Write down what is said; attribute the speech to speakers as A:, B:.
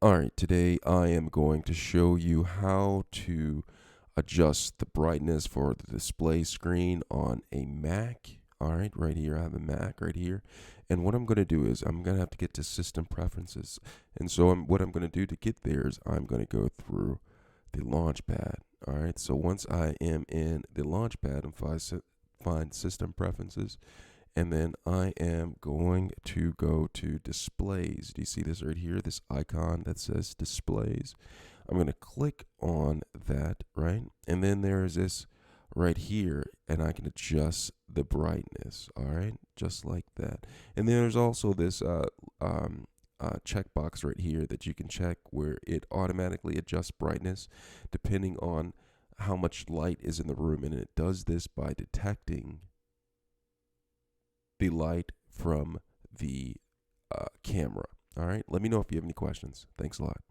A: All right, today I am going to show you how to adjust the brightness for the display screen on a Mac. All right, right here, I have a Mac right here. And what I'm going to do is I'm going to have to get to system preferences. And so what I'm going to do to get there is I'm going to go through the Launchpad. All right, so once I am in the Launchpad and find system preferences, and then I am going to go to displays. Do you see this right here? This icon that says displays. I'm going to click on that, right? And then there's this right here, and I can adjust the brightness, all right? Just like that. And then there's also this checkbox right here that you can check where it automatically adjusts brightness depending on how much light is in the room. And it does this by detecting the light from the camera. All right. Let me know if you have any questions. Thanks a lot.